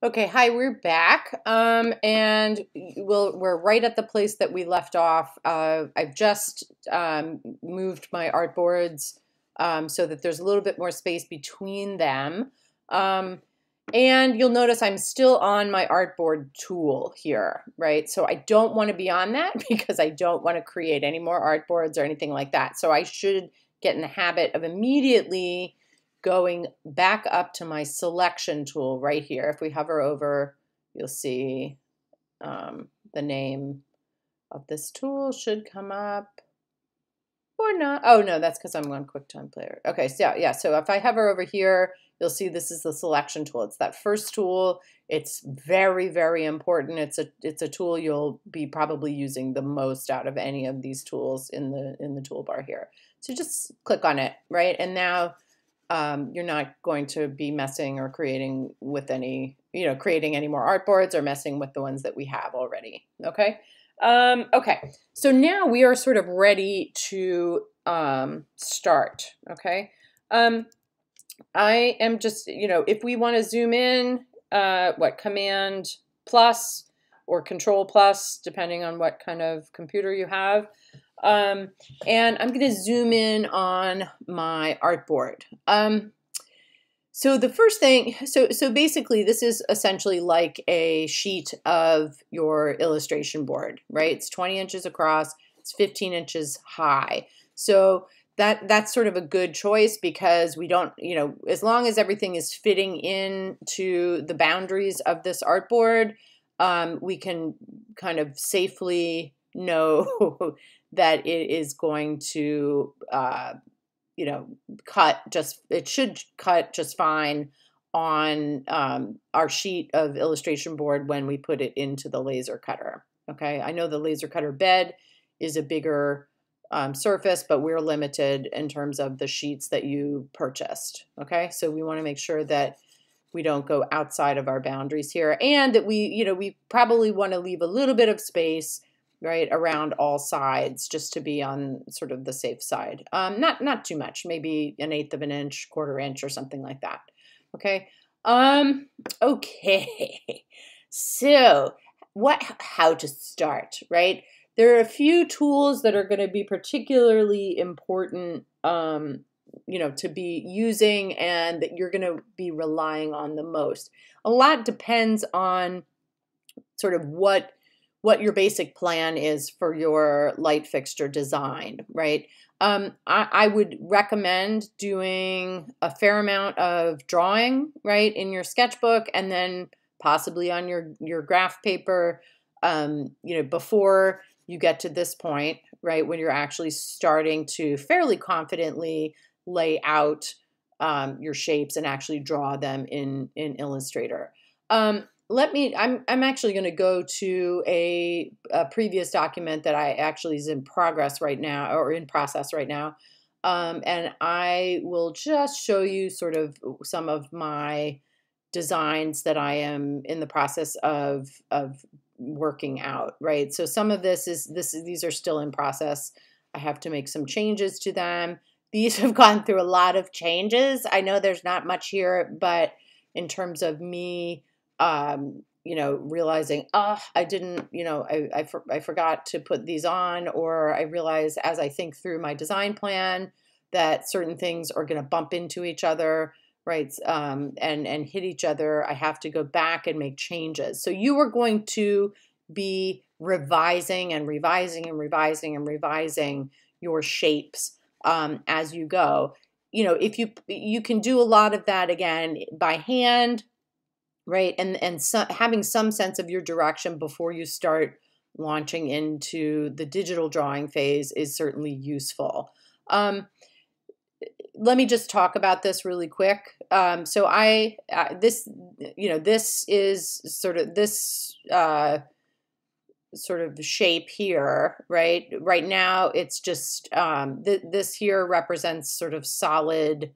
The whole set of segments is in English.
Okay, hi, we're back. And we're right at the place that we left off. I've just moved my artboards so that there's a little bit more space between them. Um, and you'll notice I'm still on my artboard tool here, right? So I don't want to be on that because I don't want to create any more artboards or anything like that. So I should get in the habit of immediately going back up to my selection tool right here. If we hover over, you'll see the name of this tool should come up or not. Oh no, that's because I'm on QuickTime Player. Okay, so yeah, so if I hover over here, you'll see this is the selection tool. It's that first tool. It's very, very important. It's a tool you'll be probably using the most out of any of these tools in the toolbar here. So just click on it, right? And now you're not going to be messing or creating with any, creating any more artboards or messing with the ones that we have already. Okay. Okay. So now we are sort of ready to start. Okay. I am just, if we want to zoom in, Command plus or Control plus, depending on what kind of computer you have. And I'm going to zoom in on my artboard. So the first thing, so basically this is essentially like a sheet of your illustration board, right? It's 20 inches across, it's 15 inches high. So that's sort of a good choice because we don't, as long as everything is fitting into the boundaries of this artboard, we can kind of safely know that it is going to, it should cut just fine on our sheet of illustration board when we put it into the laser cutter. Okay, I know the laser cutter bed is a bigger surface, but we're limited in terms of the sheets that you purchased. Okay, so we want to make sure that we don't go outside of our boundaries here, and that we probably want to leave a little bit of space, right, around all sides, just to be on sort of the safe side. Not too much, maybe 1/8 of an inch, 1/4 inch, or something like that. Okay. Okay. So how to start, right? There are a few tools that are going to be particularly important, to be using and that you're going to be relying on the most. A lot depends on sort of what your basic plan is for your light fixture design, right? I would recommend doing a fair amount of drawing, right, in your sketchbook, and then possibly on your graph paper, before you get to this point, right, when you're actually starting to fairly confidently lay out your shapes and actually draw them in Illustrator. I'm actually going to go to a previous document that I actually is in progress right now, or in process right now. And I will just show you sort of some of my designs that I am in the process of working out, right? So some of these are still in process. I have to make some changes to them. These have gone through a lot of changes. I know there's not much here, but in terms of me, realizing, I didn't, I forgot to put these on, or I realize as I think through my design plan that certain things are going to bump into each other, right? And hit each other. I have to go back and make changes. So you are going to be revising and revising and revising and revising your shapes as you go. If you can do a lot of that again by hand, right? And having some sense of your direction before you start launching into the digital drawing phase is certainly useful. Let me just talk about this really quick. So this is sort of this sort of shape here, right? Right now, it's just this here represents sort of solid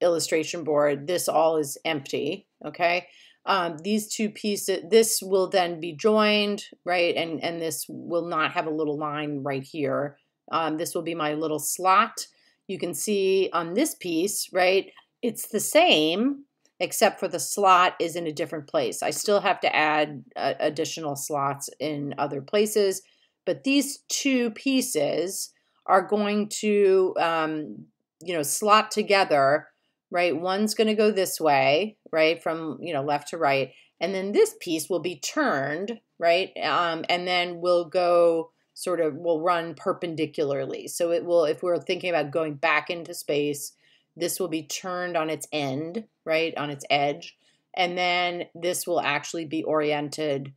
illustration board. This all is empty, okay? These two pieces, this will then be joined, right? And this will not have a little line right here. This will be my little slot. You can see on this piece, right? It's the same, except for the slot is in a different place. I still have to add additional slots in other places, but these two pieces are going to, slot together, right? One's going to go this way, right, from, left to right. And then this piece will be turned, right? And then we'll run perpendicularly. So it will, if we're thinking about going back into space, this will be turned on its end, right, on its edge. And then this will actually be oriented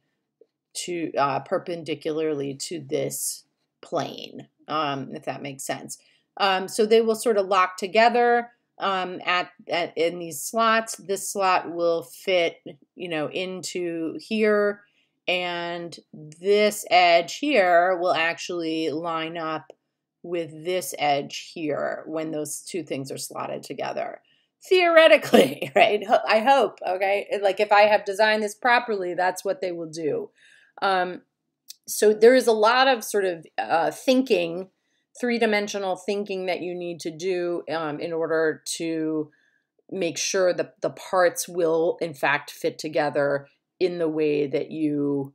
to perpendicularly to this plane, if that makes sense. So they will sort of lock together in these slots. This slot will fit, into here, and this edge here will actually line up with this edge here when those two things are slotted together. Theoretically, right? I hope, okay? Like if I have designed this properly, that's what they will do. So there is a lot of sort of thinking, three-dimensional thinking that you need to do in order to make sure that the parts will, in fact, fit together in the way that you,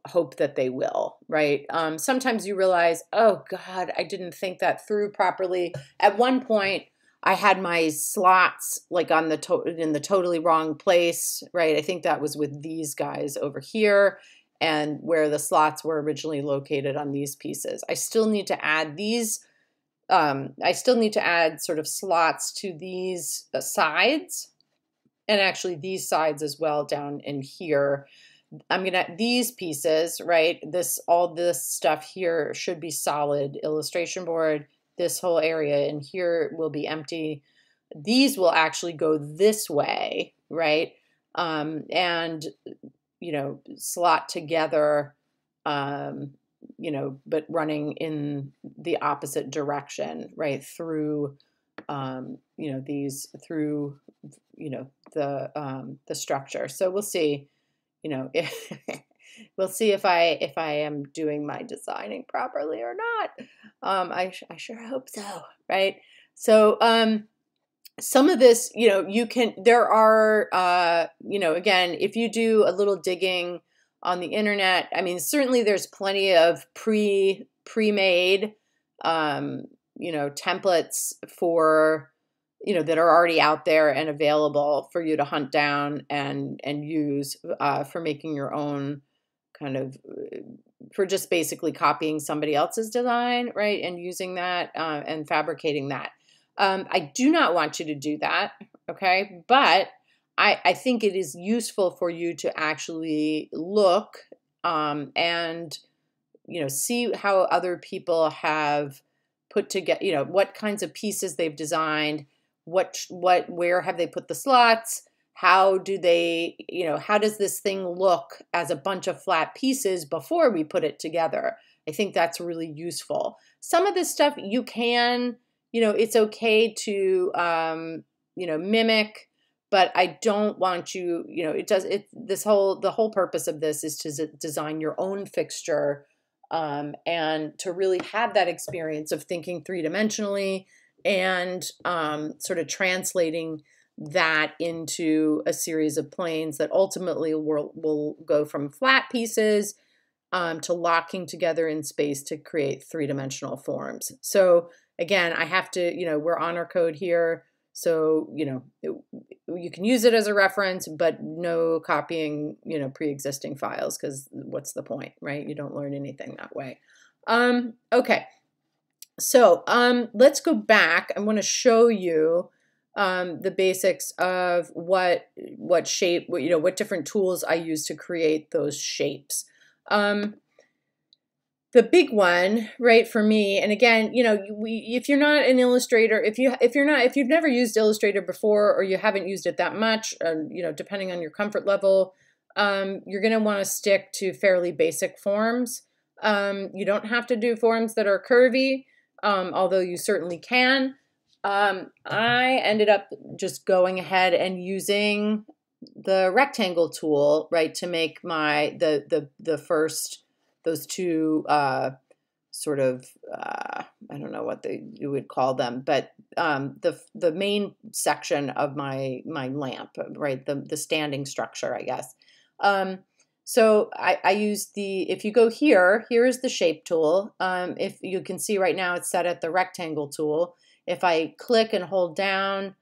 hope that they will, right? Sometimes you realize, oh, God, I didn't think that through properly. At one point, I had my slots like in the totally wrong place, right? I think that was with these guys over here, and where the slots were originally located on these pieces. I still need to add these. I still need to add sort of slots to these sides, and actually these sides as well down in here. I'm gonna, these pieces, right? All this stuff here should be solid illustration board. This whole area in here will be empty. These will actually go this way, right? And, slot together, but running in the opposite direction, right? Through, the structure. So we'll see, we'll see if I am doing my designing properly or not. I sure hope so, right? So some of this, there are, again, if you do a little digging on the internet, I mean, certainly there's plenty of pre-made, templates for, that are already out there and available for you to hunt down and use for making your own kind of, for just basically copying somebody else's design, right? And using that and fabricating that. I do not want you to do that, okay? But I think it is useful for you to actually look and, see how other people have put together, what kinds of pieces they've designed, where have they put the slots, how do they, how does this thing look as a bunch of flat pieces before we put it together? I think that's really useful. Some of this stuff you can, it's okay to, mimic, but I don't want you, the whole purpose of this is to design your own fixture and to really have that experience of thinking three-dimensionally and sort of translating that into a series of planes that ultimately will go from flat pieces to locking together in space to create three-dimensional forms. So again, I have to, we're honor code here. So, you can use it as a reference, but no copying, pre-existing files, because what's the point, right? You don't learn anything that way. Okay. So let's go back. I want to show you the basics of what shape, what different tools I use to create those shapes. The big one, right, for me, and again, if you're not an illustrator, if you've never used Illustrator before, or you haven't used it that much, depending on your comfort level, you're going to want to stick to fairly basic forms. You don't have to do forms that are curvy, although you certainly can. I ended up just going ahead and using the rectangle tool, right, to make those two sort of I don't know what you would call them, but the main section of my lamp, right? The standing structure, I guess. So I use if you go here is the shape tool. If you can see right now, it's set at the rectangle tool. If I click and hold down,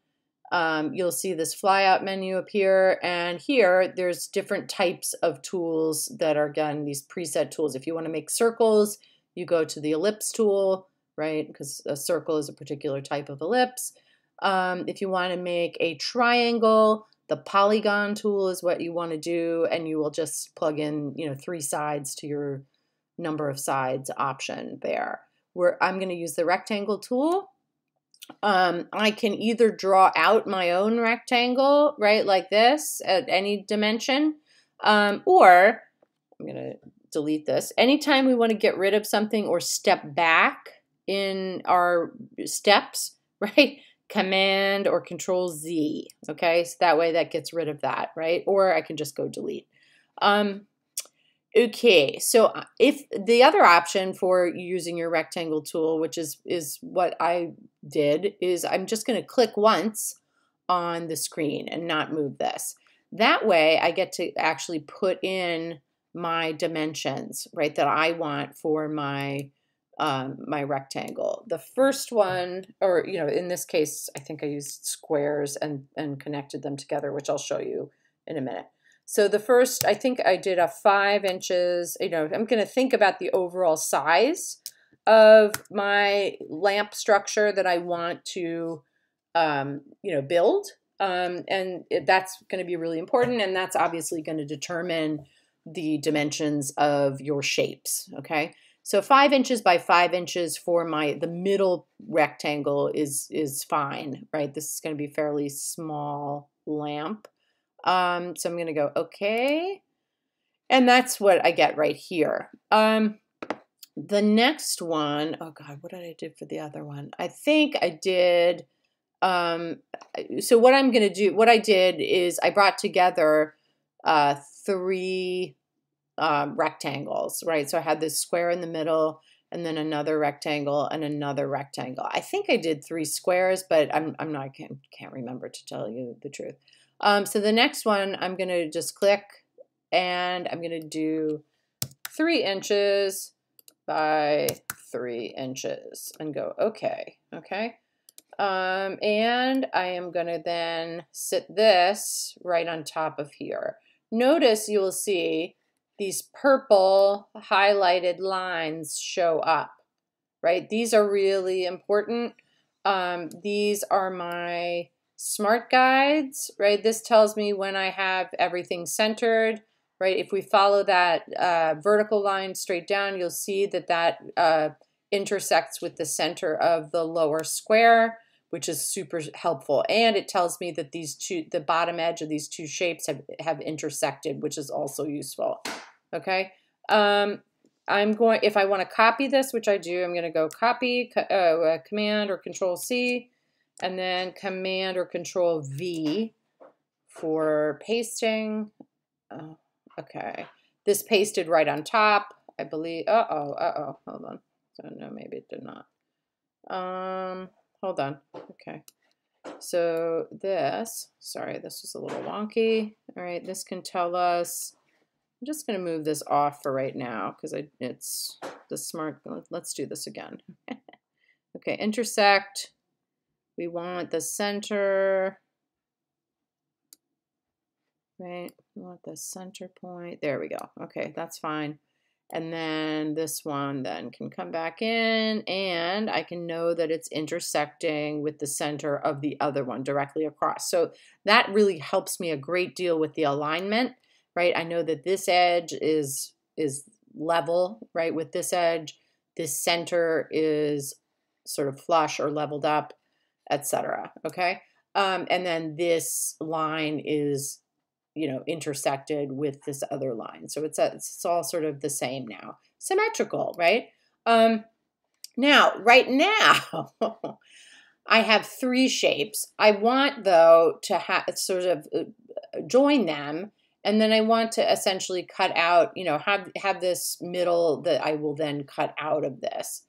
you'll see this flyout menu appear, and here there's different types of tools that are, again, these preset tools. If you want to make circles, you go to the ellipse tool, right? Because a circle is a particular type of ellipse. If you want to make a triangle, the polygon tool is what you want to do, and you will just plug in, 3 sides to your number of sides option there. Where I'm going to use the rectangle tool. I can either draw out my own rectangle, right, like this at any dimension, or I'm going to delete this. Anytime we want to get rid of something or step back in our steps, right? Command or Control Z, okay? So that way that gets rid of that, right? Or I can just go delete. Okay, so if the other option for using your rectangle tool, which is what I did, is I'm just going to click once on the screen and not move this. That way I get to actually put in my dimensions, right, that I want for my my rectangle. The first one, or in this case, I think I used squares and connected them together, which I'll show you in a minute. So the first, I think I did a 5 inches. I'm going to think about the overall size of my lamp structure that I want to, build. And that's going to be really important, and that's obviously going to determine the dimensions of your shapes. Okay. So 5 inches by 5 inches for the middle rectangle is fine, right? This is going to be a fairly small lamp. So I'm going to go, okay. And that's what I get right here. The next one, oh God, what did I do for the other one? I think I did, so what I did is I brought together 3 rectangles, right? So I had this square in the middle, and then another rectangle and another rectangle. I think I did 3 squares, but I can't remember, to tell you the truth. So the next one, I'm going to just click, and I'm going to do 3 inches by 3 inches and go, okay. And I am going to then sit this right on top of here. Notice you will see these purple highlighted lines show up, right? These are really important. These are my smart guides, right? This tells me when I have everything centered, right? If we follow that vertical line straight down, you'll see that intersects with the center of the lower square, which is super helpful. And it tells me that the bottom edge of these 2 shapes have intersected, which is also useful. Okay. If I want to copy this, which I do, I'm going to go copy, Command or Control C, and then Command or Control V for pasting. Okay. This pasted right on top, I believe. Hold on. So no, maybe it did not. Hold on. Okay. So this was a little wonky. All right, this can tell us, I'm just going to move this off for right now because it's the smart. Let's do this again. Okay, intersect. We want the center. Right, we want the center point. There we go. Okay, that's fine. And then this one then can come back in, and I can know that it's intersecting with the center of the other one directly across. So that really helps me a great deal with the alignment, right? I know that this edge is level, right, with this edge. This center is sort of flush or leveled up, etc. Okay? And then this line is intersected with this other line. So it's all sort of the same now. Symmetrical, right? Right now, I have 3 shapes. I want, though, to sort of join them And then I want to essentially cut out, you know, have this middle that I will then cut out of this.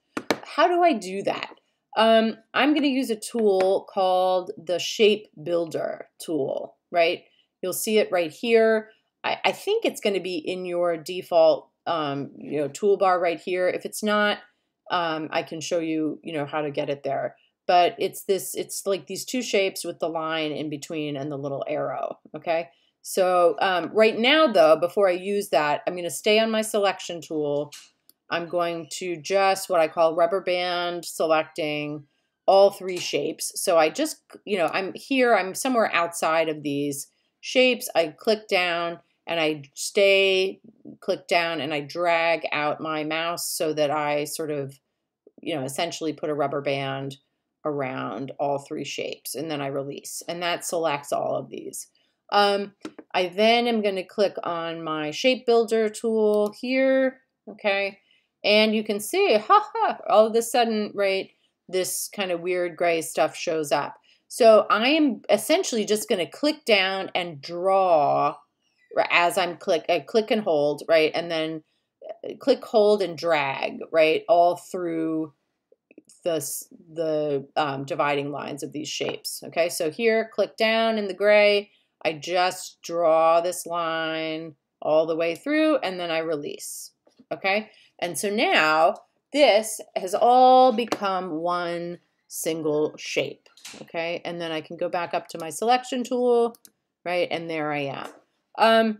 How do I do that? I'm going to use a tool called the Shape Builder tool, right? You'll see it right here. I think it's going to be in your default, you know, toolbar right here. If it's not, I can show you, you know, how to get it there. But it's like these two shapes with the line in between and the little arrow, okay? So right now, though, before I use that, I'm going to stay on my selection tool. I'm going to just what I call rubber band selecting all three shapes. So I just, you know, I'm here, I'm somewhere outside of these shapes. I click down and I click down and I drag out my mouse so that I sort of, you know, essentially put a rubber band around all three shapes, and then I release, and that selects all of these. I then am going to click on my Shape Builder tool here, okay, and you can see, all of a sudden, right, this kind of weird gray stuff shows up. So I am essentially just going to click down and draw as I'm click and hold, right, and then click, hold, and drag, right, all through the dividing lines of these shapes. Okay, so here, click down in the gray, I just draw this line all the way through, and then I release. Okay, and so now this has all become one single shape. Okay, and then I can go back up to my selection tool, right, and there I am.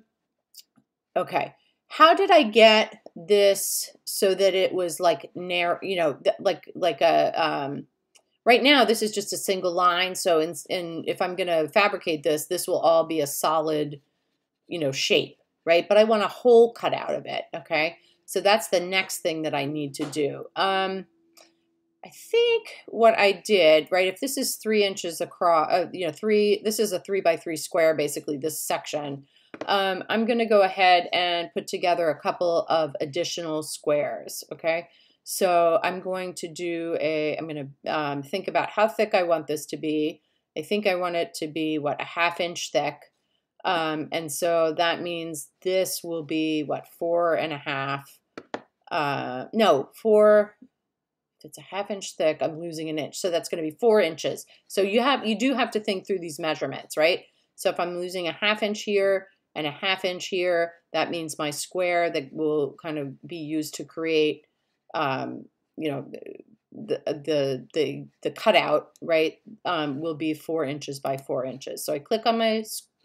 Okay, how did I get this so that it was like narrow, you know, like a, right now this is just a single line. So if I'm going to fabricate this, this will all be a solid, you know, shape, right? But I want a hole cut out of it. Okay, so that's the next thing that I need to do. I think what I did, right, if this is 3 inches across, you know, this is a 3 by 3 square, basically this section. I'm going to go ahead and put together a couple of additional squares, okay? So I'm going to do I'm going to think about how thick I want this to be. I think I want it to be, what, a 1/2 inch thick. And so that means this will be, what, 4.5, no, 4, if it's a 1/2 inch thick, I'm losing an inch. So that's going to be 4 inches. So you do have to think through these measurements, right? So if I'm losing a 1/2 inch here, and a 1/2 inch here, that means my square that will kind of be used to create, you know, the cutout, right, will be 4 inches by 4 inches. So I click on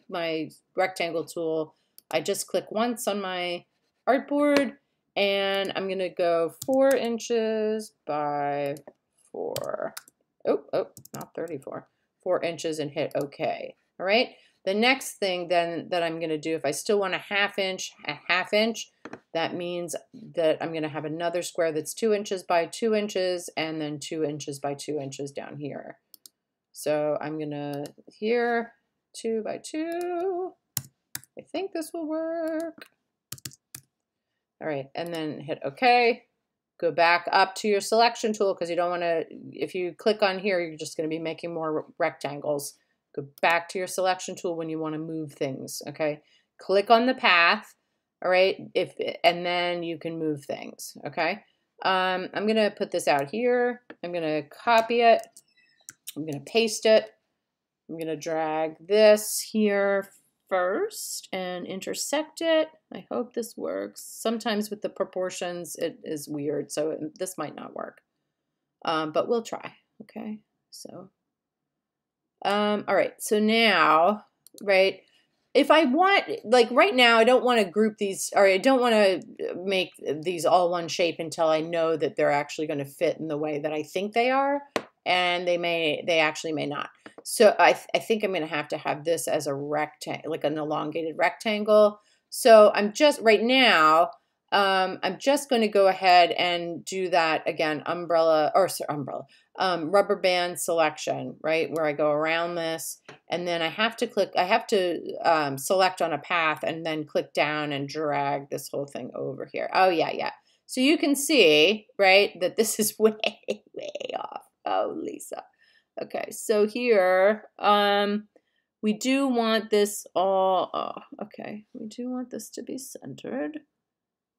my rectangle tool. I just click once on my artboard, and I'm gonna go 4 inches by 4. Oh, not 34. 4 inches and hit OK. All right. The next thing then that I'm going to do, if I still want a 1/2 inch, that means that I'm going to have another square that's 2 inches by 2 inches, and then 2 inches by 2 inches down here. So I'm going to, here, 2 by 2. I think this will work. All right, and then hit OK. Go back up to your selection tool, because you don't want to, if you click on here, you're just going to be making more rectangles. Go back to your selection tool when you want to move things, okay? Click on the path, all right? And then you can move things, okay? I'm going to put this out here. I'm going to copy it. I'm going to paste it. I'm going to drag this here first and intersect it. I hope this works. Sometimes with the proportions, it is weird, so this might not work. But we'll try, okay? So... all right, so now, right, if I want, like right now, I don't want to group these, or I don't want to make these all one shape until I know that they're actually going to fit in the way that I think they are, and they actually may not. So I think I'm going to have this as a rectangle, like an elongated rectangle. So I'm just, right now, I'm just going to go ahead and do that again, rubber band selection, right, where I go around this, and then I have to select on a path and then click down and drag this whole thing over here. Oh, yeah. So you can see, right, that this is way, way off. Oh, Lisa. Okay, so here, we do want this all, okay, we do want this to be centered,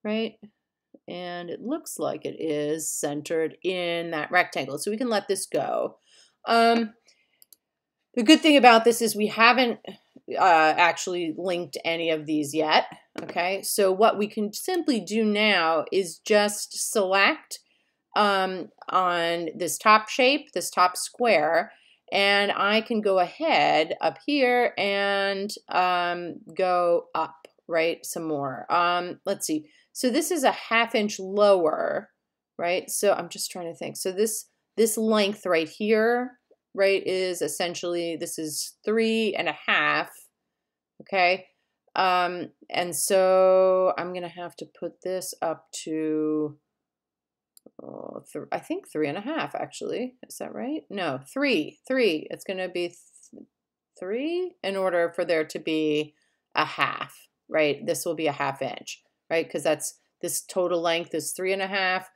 right? And it looks like it is centered in that rectangle. So we can let this go. The good thing about this is we haven't actually linked any of these yet. Okay, so what we can simply do now is just select on this top shape, this top square, and I can go ahead up here and go up, right, some more. Let's see. So this is a 1/2 inch lower, right? So I'm just trying to think. So this length right here, right, is essentially, this is 3.5, okay? And so I'm gonna have to put this up to, I think 3.5 actually. Is that right? No, 3. It's gonna be 3 in order for there to be a 1/2, right? This will be a 1/2 inch, right? Because that's, this total length is 3.5.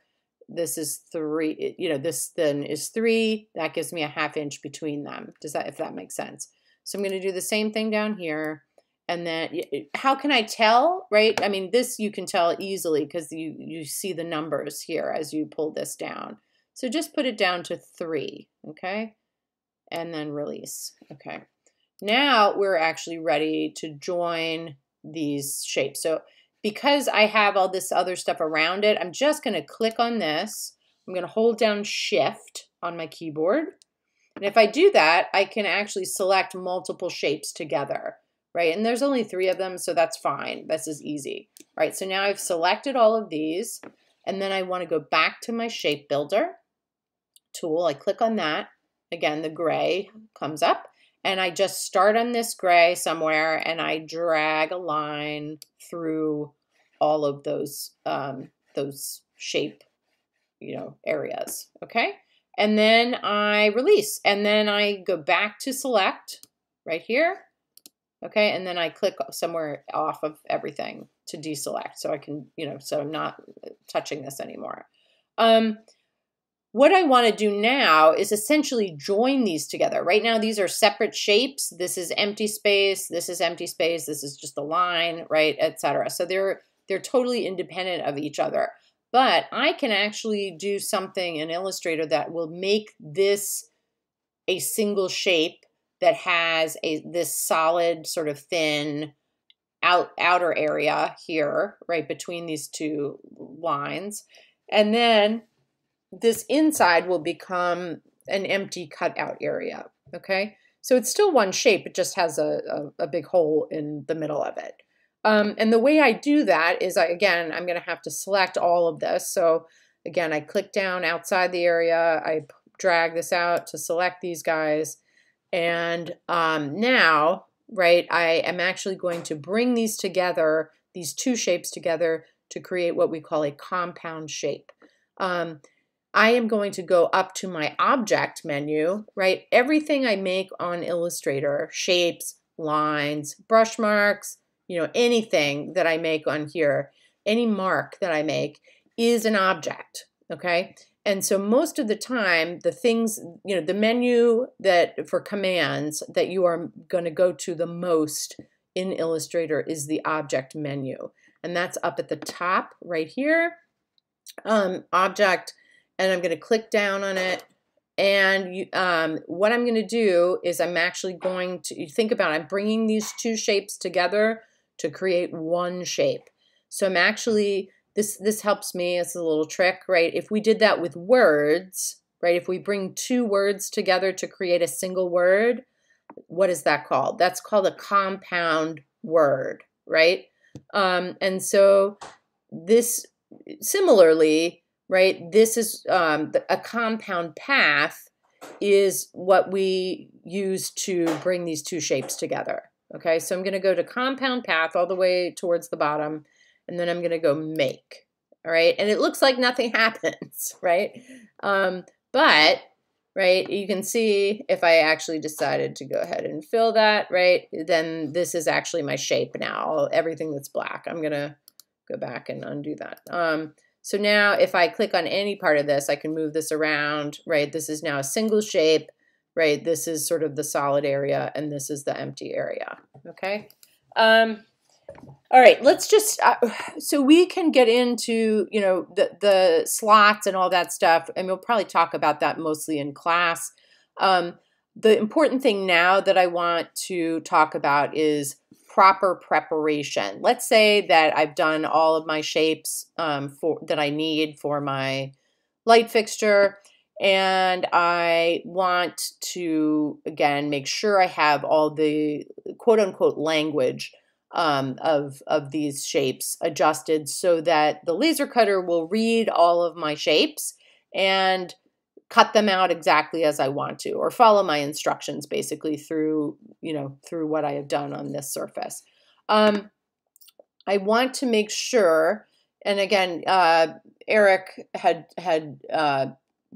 This is 3, you know, this then is 3. That gives me a 1/2 inch between them. Does that, if that makes sense? So I'm going to do the same thing down here. And then how can I tell, right? I mean, this you can tell easily because you see the numbers here as you pull this down. So just put it down to 3, okay? And then release, okay? Now we're actually ready to join these shapes. So because I have all this other stuff around it, I'm just going to click on this. I'm going to hold down Shift on my keyboard. And if I do that, I can actually select multiple shapes together, right? And there's only 3 of them, so that's fine. This is easy. All right, so now I've selected all of these, and then I want to go back to my Shape Builder tool. I click on that. Again, the gray comes up. And I just start on this gray somewhere, and I drag a line through all of those shape, you know, areas. Okay, and then I release, and then I go back to select right here. Okay, and then I click somewhere off of everything to deselect, so I can, you know, so I'm not touching this anymore. What I want to do now is essentially join these together. Right now, these are separate shapes. This is empty space. This is empty space. This is just a line, right, etc. So they're totally independent of each other. But I can actually do something in Illustrator that will make this a single shape that has this solid, sort of thin outer area here, right, between these 2 lines. And then this inside will become an empty cutout area, okay? So it's still one shape, it just has a big hole in the middle of it. And the way I do that is, again, I'm gonna have to select all of this. So again, I click down outside the area, I drag this out to select these guys, and now, right, I am actually going to bring these together, these 2 shapes together, to create what we call a compound shape. I am going to go up to my object menu, right? Everything I make on Illustrator, shapes, lines, brush marks, you know, anything that I make on here, any mark that I make is an object, okay? And so most of the time, the things, you know, the menu that for commands that you are going to go to the most in Illustrator is the object menu. And that's up at the top right here, object. And I'm going to click down on it. And what I'm going to do is I'm actually going to, think about it, I'm bringing these 2 shapes together to create one shape. So I'm actually, this helps me, it's a little trick, right? If we did that with words, right? If we bring 2 words together to create a single word, what is that called? That's called a compound word, right? And so this, similarly, right, this is a compound path is what we use to bring these 2 shapes together. Okay, so I'm going to go to compound path all the way towards the bottom, and then I'm going to go make. All right, and it looks like nothing happens, right? But, right, you can see if I actually decided to go ahead and fill that, right, then this is actually my shape now, everything that's black. I'm going to go back and undo that. So now if I click on any part of this, I can move this around, right? This is now a single shape, right? This is sort of the solid area, and this is the empty area, okay? All right, let's just, so we can get into, you know, the slots and all that stuff, and we'll probably talk about that mostly in class. The important thing now that I want to talk about is proper preparation. Let's say that I've done all of my shapes that I need for my light fixture, and I want to, again, make sure I have all the quote-unquote language of these shapes adjusted so that the laser cutter will read all of my shapes and cut them out exactly as I want to, or follow my instructions basically through, you know, through what I have done on this surface. I want to make sure, and again, Eric had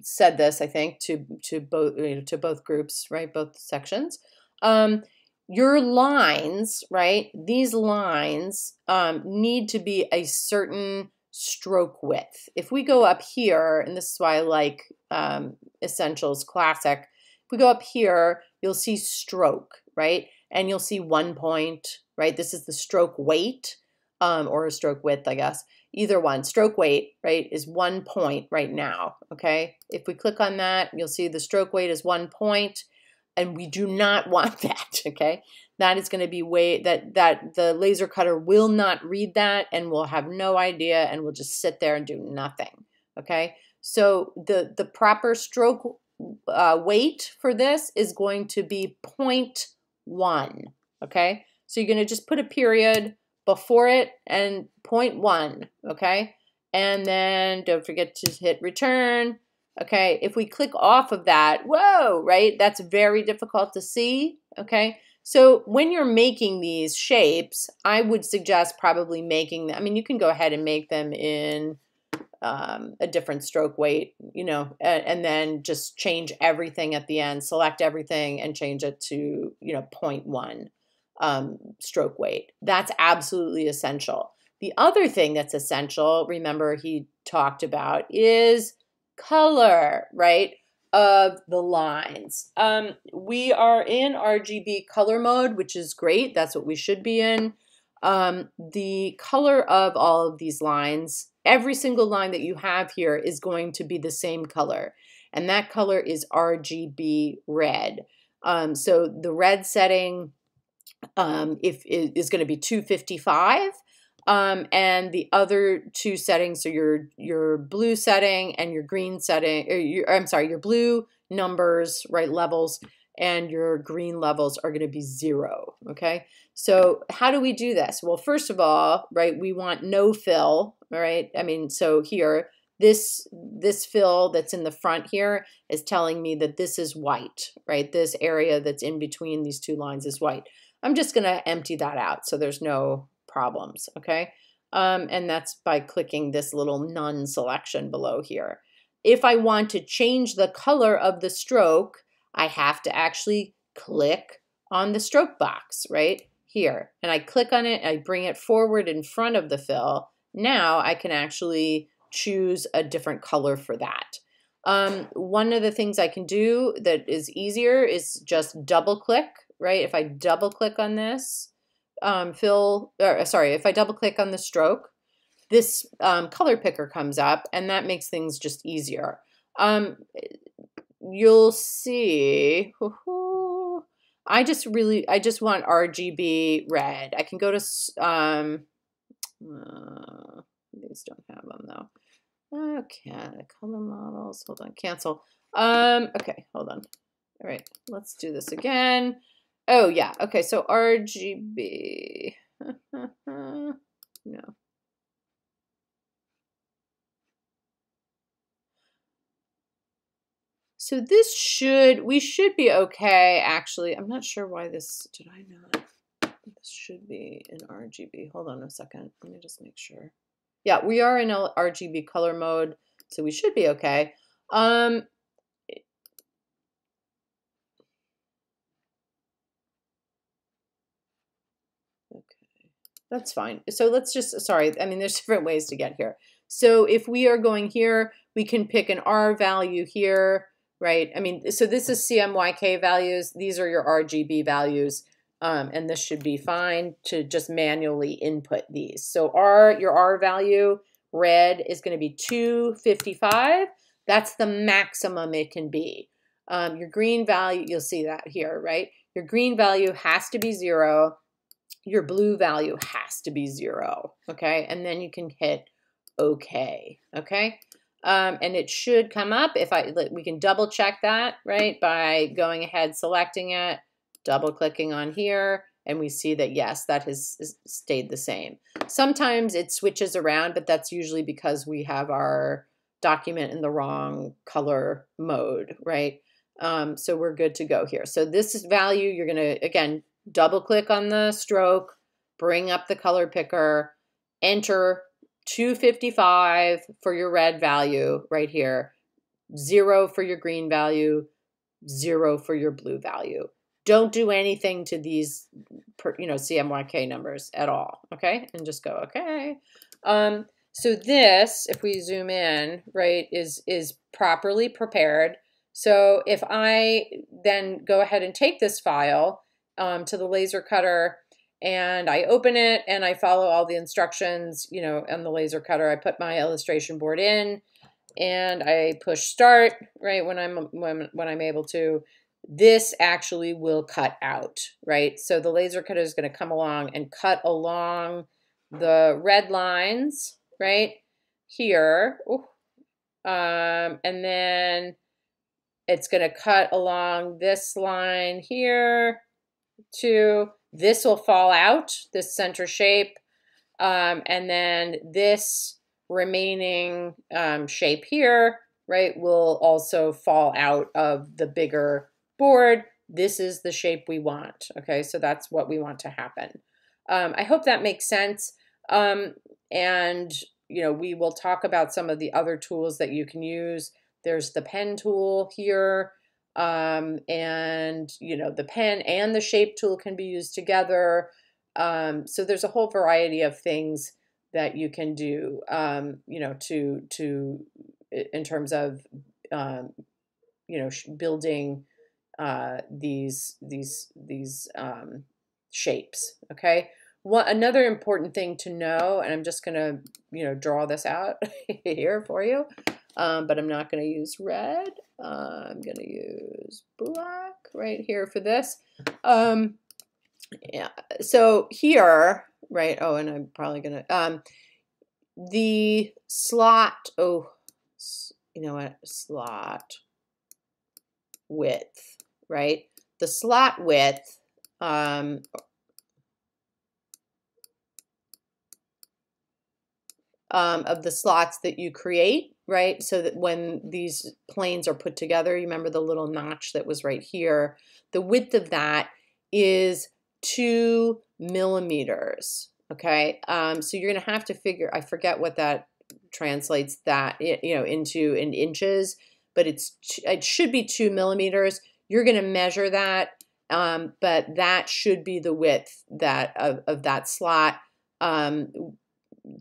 said this, I think, to both groups, right, both sections. Your lines, right, these lines need to be a certain stroke width. If we go up here, and this is why I like Essentials Classic, if we go up here, you'll see stroke, right? And you'll see 1 point, right? This is the stroke weight, or a stroke width, I guess. Either one. Stroke weight, right, is 1 point right now, okay? If we click on that, you'll see the stroke weight is 1 point. And we do not want that, okay? That is going to be that the laser cutter will not read that and will have no idea and will just sit there and do nothing, okay? So the proper stroke weight for this is going to be 0.1, okay? So you're going to just put a period before it and 0.1, okay? And then don't forget to hit return. Okay, if we click off of that, whoa, right? That's very difficult to see, okay? So when you're making these shapes, I would suggest probably making them, I mean, you can go ahead and make them in a different stroke weight, you know, and then just change everything at the end, select everything and change it to, you know, 0.1 stroke weight. That's absolutely essential. The other thing that's essential, remember he talked about, is color, right, of the lines. We are in RGB color mode, which is great. That's what we should be in. The color of all of these lines, every single line that you have here is going to be the same color, and that color is RGB red. So the red setting is going to be 255. And the other two settings, so your blue setting and your green setting, or your blue numbers, right, levels, and your green levels are going to be 0, okay? So how do we do this? Well, first of all, right, we want no fill, right? I mean, so here, this fill that's in the front here is telling me that this is white, right? This area that's in between these two lines is white. I'm just going to empty that out so there's no problems, okay? And that's by clicking this little none selection below here. If I want to change the color of the stroke, I have to actually click on the stroke box right here. And I click on it, I bring it forward in front of the fill. Now I can actually choose a different color for that. One of the things I can do that is easier is just double click, right? If I double click on this, if I double click on the stroke, this color picker comes up, and that makes things just easier. You'll see, I just want RGB red. I can go to, these don't have them though. Okay, color models, hold on, cancel. Okay, hold on. All right, let's do this again. Oh yeah, okay, so RGB, no. So we should be okay, actually. I'm not sure why this, did I not? This should be in RGB. Hold on a second, let me just make sure. Yeah, we are in RGB color mode, so we should be okay. Okay, that's fine. So let's just, sorry, I mean, there's different ways to get here. So if we are going here, we can pick an R value here, right? I mean, so this is CMYK values. These are your RGB values. And this should be fine to just manually input these. So your R value, red, is going to be 255. That's the maximum it can be. Your green value, you'll see that here, right? Your green value has to be 0. Your blue value has to be 0, okay? And then you can hit OK, okay? And it should come up we can double check that, right? By going ahead, selecting it, double clicking on here, and we see that yes, that has stayed the same. Sometimes it switches around, but that's usually because we have our document in the wrong color mode, right? So we're good to go here. So this is value, you're gonna, again, double click on the stroke, bring up the color picker, enter 255 for your red value right here, 0 for your green value, 0 for your blue value. Don't do anything to these, CMYK numbers at all, okay? And just go, okay. So this, if we zoom in, right, is properly prepared. So if I then go ahead and take this file to the laser cutter and I open it and I follow all the instructions, on the laser cutter, I put my illustration board in and I push start, right, when I'm able to, this actually will cut out, right? So the laser cutter is going to come along and cut along the red lines, right, here. And then it's going to cut along this line here too. This will fall out, this center shape. And then this remaining shape here, right, will also fall out of the bigger board. This is the shape we want. Okay, so that's what we want to happen. I hope that makes sense. And, we will talk about some of the other tools that you can use. There's the pen tool here. And, the pen and the shape tool can be used together. So there's a whole variety of things that you can do, in terms of, building these shapes. Okay. Another important thing to know, and I'm just gonna, draw this out here for you, but I'm not gonna use red. I'm gonna use black right here for this. Yeah. So here, right? Oh, and I'm probably gonna the slot. Oh, you know what? Slot width, right? The slot width. Of the slots that you create, right? So that when these planes are put together, you remember the little notch that was right here, the width of that is 2 millimeters, okay? So you're gonna have to figure, I forget what that translates that, into in inches, but it should be 2 millimeters. You're gonna measure that, but that should be the width of that slot.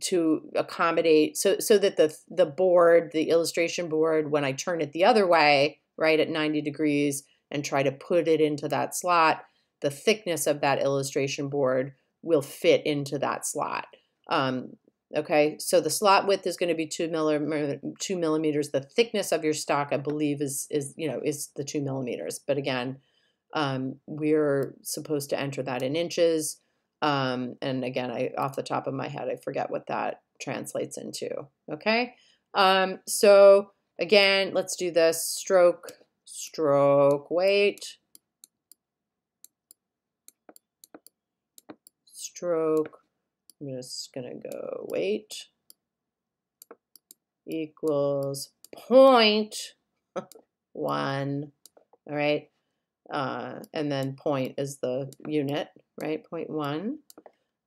To accommodate so that the board, the illustration board, when I turn it the other way, right, at 90 degrees and try to put it into that slot, the thickness of that illustration board will fit into that slot. Okay, so the slot width is going to be 2 millimeters. The thickness of your stock, I believe, is the 2 millimeters. But again, we're supposed to enter that in inches. And again, off the top of my head, I forget what that translates into. Okay. So again, let's do this stroke, weight, stroke. I'm just going to go weight equals 0.1. All right. And then point is the unit, right? 0.1.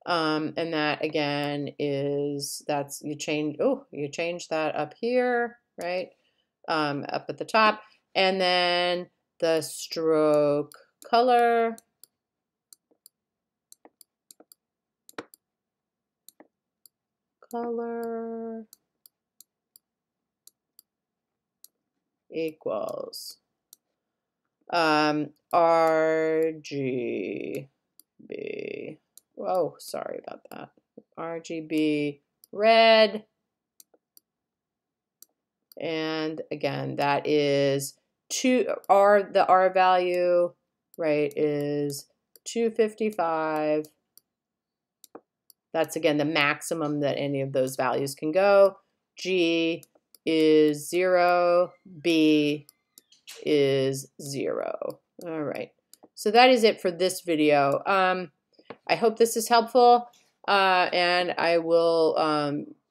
And that again you change that up here, right? Up at the top. And then the stroke color equals RGB. Whoa, sorry about that. RGB red. And again, that is the R value, right, is 255. That's again the maximum that any of those values can go. G is 0, B is 0. All right. So that is it for this video. I hope this is helpful, and I will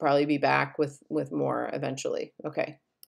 probably be back with more eventually. Okay.